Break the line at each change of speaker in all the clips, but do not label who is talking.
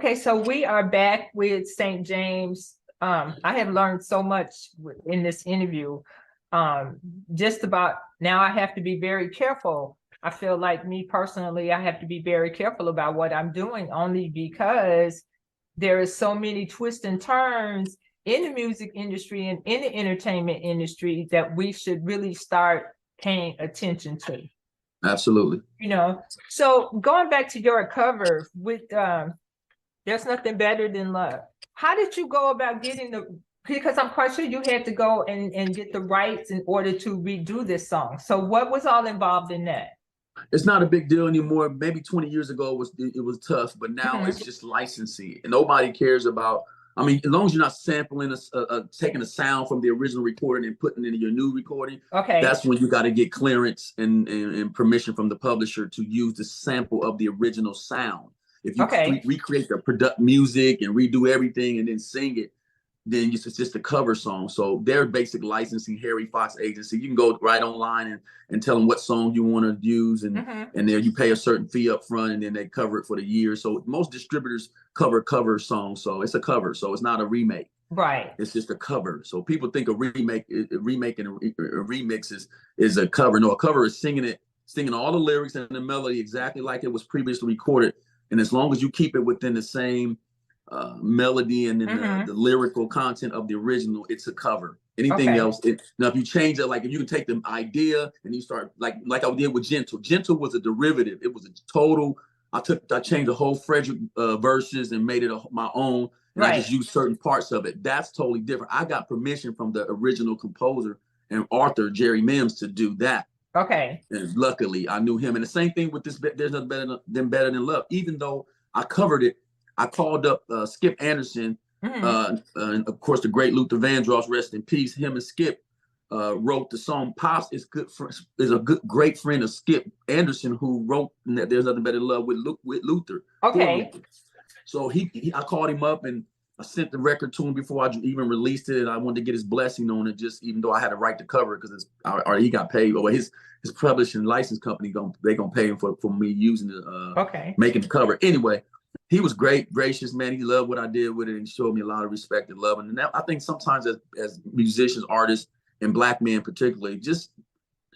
Okay, so we are back with St. Jaimz. I have learned so much in this interview. Um, just about now, I have to be very careful. I feel like me personally, I have to be very careful about what I'm doing, only because there is so many twists and turns in the music industry and in the entertainment industry that we should really start paying attention to.
Absolutely.
So going back to your cover with There's Nothing Better Than Love. How did you go about getting because I'm quite sure you had to go and get the rights in order to redo this song. So what was all involved in that?
It's not a big deal anymore. Maybe 20 years ago it was tough, but now it's just licensing. And nobody cares about, I mean, as long as you're not sampling, taking a sound from the original recording and putting it into your new recording, that's when you got to get clearance and permission from the publisher to use the sample of the original sound. If you recreate the product music and redo everything and then sing it, then it's just a cover song. So they're basic licensing, Harry Fox agency. You can go right online and tell them what song you want to use, and there you pay a certain fee up front, and then they cover it for the year. So most distributors cover songs, so it's a cover. So it's not a remake.
Right.
It's just a cover. So people think a remake and a remix is a cover. No, a cover is singing all the lyrics and the melody exactly like it was previously recorded. And as long as you keep it within the same melody and then the lyrical content of the original, it's a cover. Anything else, now if you change it, like if you can take the idea and you start like I did with Gentle. Gentle was a derivative. It was a total. I changed the whole Frederick verses and made it my own, and I just used certain parts of it. That's totally different. I got permission from the original composer and author Jerry Mims to do that.
Okay.
And luckily, I knew him. And the same thing with this. There's Nothing Better Than Love. Even though I covered it, I called up Skip Anderson, and of course the great Luther Vandross, rest in peace. Him and Skip wrote the song. Pops is great friend of Skip Anderson, who wrote There's Nothing Better Than Love with Luther.
Okay.
So I called him up and I sent the record to him before I even released it. I wanted to get his blessing on it, just even though I had a right to cover it because he got paid. Or his publishing license company they gonna pay him for me using the making the cover. Anyway, he was gracious, man. He loved what I did with it and showed me a lot of respect and love. And I think sometimes as musicians, artists, and Black men particularly, just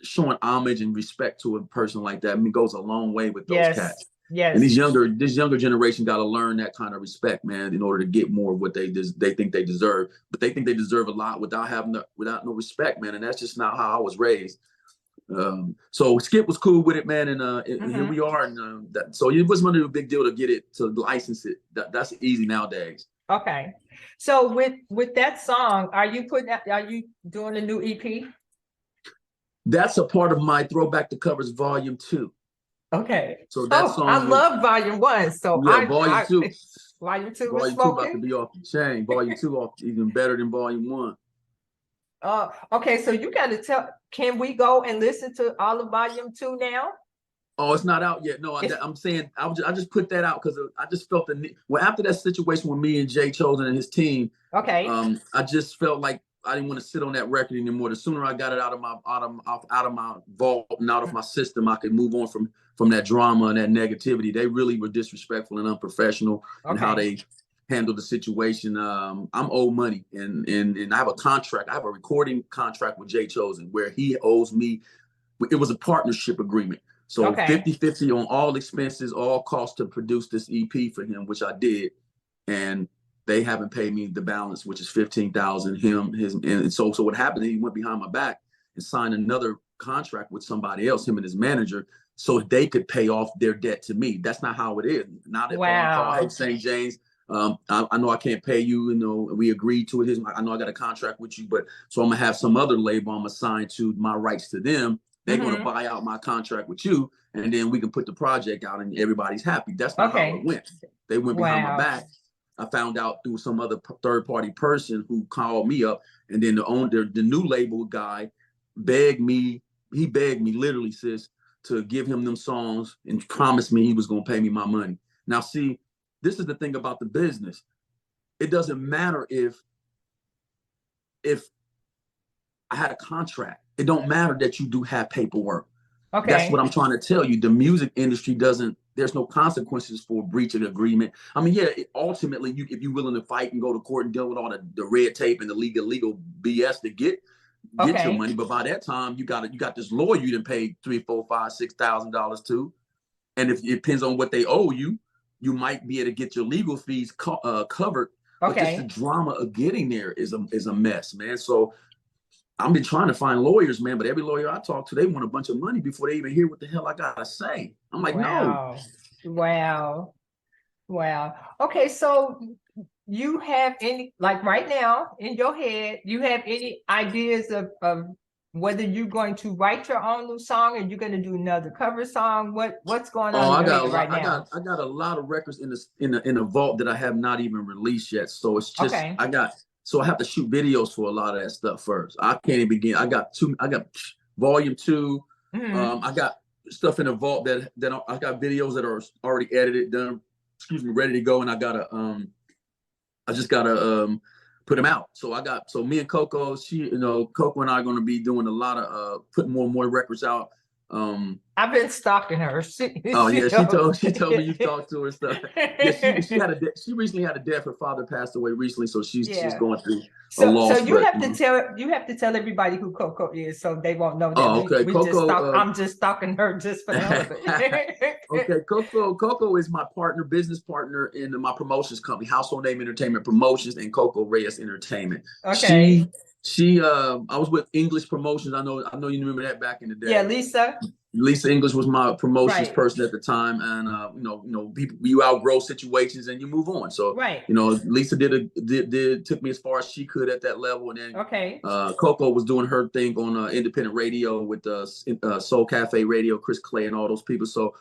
showing homage and respect to a person like that, I mean, goes a long way with those cats.
Yes.
And this younger generation got to learn that kind of respect, man, in order to get more of what they think they deserve. But they think they deserve a lot without no respect, man. And that's just not how I was raised. So Skip was cool with it, man, and here we are. And so it wasn't really a big deal to get it, to license it. That's easy nowadays.
Okay. So with that song, are you doing a new EP?
That's a part of my Throwback to Covers Volume 2.
Okay.
So that song.
I love Volume 1. So
yeah, Volume 2.
Volume 2
Volume 2 about to be off the chain. Volume 2 even better than Volume 1.
Okay, so you got to can we go and listen to all of Volume 2 now?
Oh, it's not out yet. No, I'm saying I just put that out because I just felt the need. Well, after that situation with me and Jay Chosen and his team, I just felt like I didn't want to sit on that record anymore. The sooner I got it out of my vault and out of my system, I could move on from that drama and that negativity. They really were disrespectful and unprofessional in how they handled the situation. I'm owed money, and I have a contract. I have a recording contract with Jay Chosen where he owes me. It was a partnership agreement. So 50-50 on all expenses, all costs to produce this EP for him, which I did. And they haven't paid me the balance, which is $15,000. And so what happened? He went behind my back and signed another contract with somebody else, him and his manager, so they could pay off their debt to me. That's not how it is. Now that phone call, hey, St. James, I know I can't pay you. You know, we agreed to it. I know I got a contract with you, but so I'm gonna have some other label I'm assigned to my rights to them. They're gonna buy out my contract with you, and then we can put the project out, and everybody's happy. That's not how it went. They went behind my back. I found out through some other third-party person who called me up, and then the new label guy begged me. He begged me, literally, sis, to give him them songs and promised me he was gonna pay me my money. Now, see, this is the thing about the business. It doesn't matter if I had a contract. It don't matter that you do have paperwork.
Okay.
That's what I'm trying to tell you. The music industry doesn't there's no consequences for breaching agreement. I mean, yeah, ultimately, if you're willing to fight and go to court and deal with all the red tape and the legal BS to get your money, but by that time you got this lawyer you done paid $3,000, $4,000, $5,000, $6,000 to, and if it depends on what they owe you, you might be able to get your legal fees covered. But just the drama of getting there is a mess, man. So I've been trying to find lawyers, man, but every lawyer I talk to, they want a bunch of money before they even hear what the hell I gotta say. I'm like, no.
Wow. Okay, so you have any, like right now in your head, you have any ideas of whether you're going to write your own new song or you're going to do another cover song? What's going on in your head right now?
I got a lot of records in the vault that I have not even released yet. So it's just so I have to shoot videos for a lot of that stuff first. I can't even begin. I got volume 2. I got stuff in the vault that I got videos that are already edited, done, ready to go, and I just gotta put them out. So me and Coco, Coco and I are gonna be doing a lot of putting more and more records out.
I've been stalking her.
She told me you talked to her and stuff. Yeah, she recently had a death. Her father passed away recently, so she's going through a loss.
So you have to tell everybody who Coco is, so they won't know that.
Oh, okay.
I'm just stalking her just for the hell of it.
Okay, Coco is my business partner in my promotions company, Household Name Entertainment Promotions and Coco Reyes Entertainment.
Okay.
She I was with English Promotions. I know you remember that back in the day.
Yeah, Lisa
English was my promotions person at the time, and people, you outgrow situations and you move on. So Lisa took me as far as she could at that level, and then Coco was doing her thing on independent radio with Soul Cafe Radio, Chris Clay, and all those people. So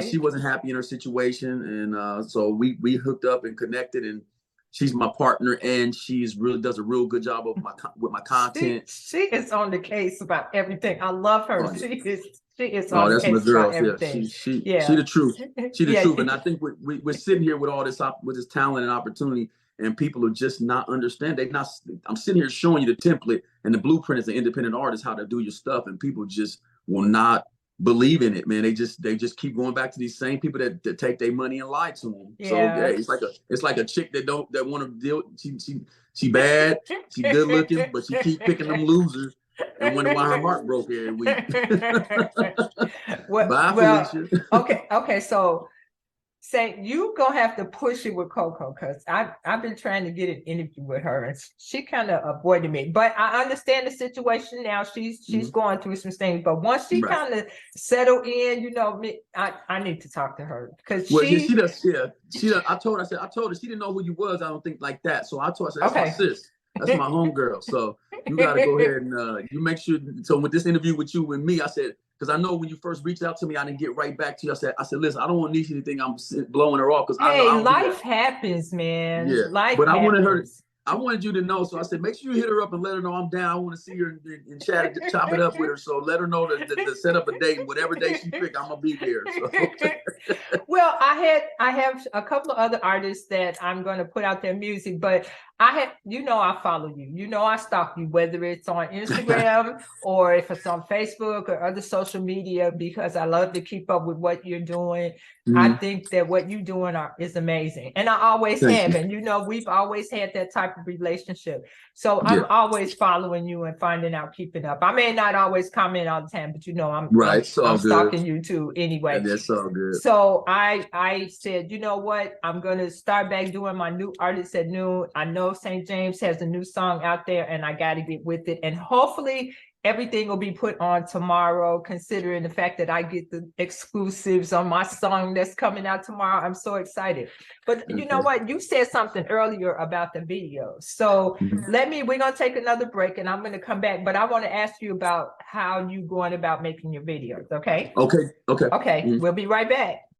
she wasn't happy in her situation, and so we hooked up and connected, and she's my partner, and she's really does a real good job with my content.
She is on the case about everything. I love her.
Oh,
yeah. She is on the case about everything.
She the truth. She the truth. And I think we're sitting here with all this talent and opportunity, and people are just not understanding. I'm sitting here showing you the template and the blueprint as an independent artist, how to do your stuff, and people just will not believe in it, man. They just keep going back to these same people that take their money and lie to them. So it's like a chick that want to deal. She bad, she good looking, but she keep picking them losers and wonder why her heart broke every week. Bye, Felicia.
Okay. So say you gonna have to push it with Coco, because I've been trying to get an interview with her, and she kind of avoided me. But I understand the situation now. She's going through some things, but once she kind of settled in, I need to talk to her, because she does.
I told her she didn't know who you was. I don't think like that. So I told her, that's my sis. That's my homegirl. So you got to go ahead and you make sure. So with this interview with you and me, I said, because I know when you first reached out to me, I didn't get right back to you. I said, listen, I don't want Nisha to think I'm blowing her off, because
life happens, man.
Yeah,
life
but
happens.
I wanted you to know. So I said, make sure you hit her up and let her know I'm down. I want to see her and chat, chop it up with her. So let her know to set up a date, whatever day she pick, I'm gonna be there. So.
Well, I have a couple of other artists that I'm going to put out their music, but I follow you. I stalk you, whether it's on Instagram or if it's on Facebook or other social media, because I love to keep up with what you're doing. I think that what you're doing is amazing. And I always have. And, we've always had that type of relationship. So I'm always following you and finding out, keeping up. I may not always comment all the time, but I'm stalking you too anyway.
And that's all good.
So I said, you know what? I'm going to start back doing my new Artists at Noon. I know St. Jaimz has a new song out there, and I got to get with it. And hopefully everything will be put on tomorrow, considering the fact that I get the exclusives on my song that's coming out tomorrow. I'm so excited. But you know what? You said something earlier about the videos. So we're going to take another break, and I'm going to come back. But I want to ask you about how you going about making your videos. Okay?
Okay.
We'll be right back.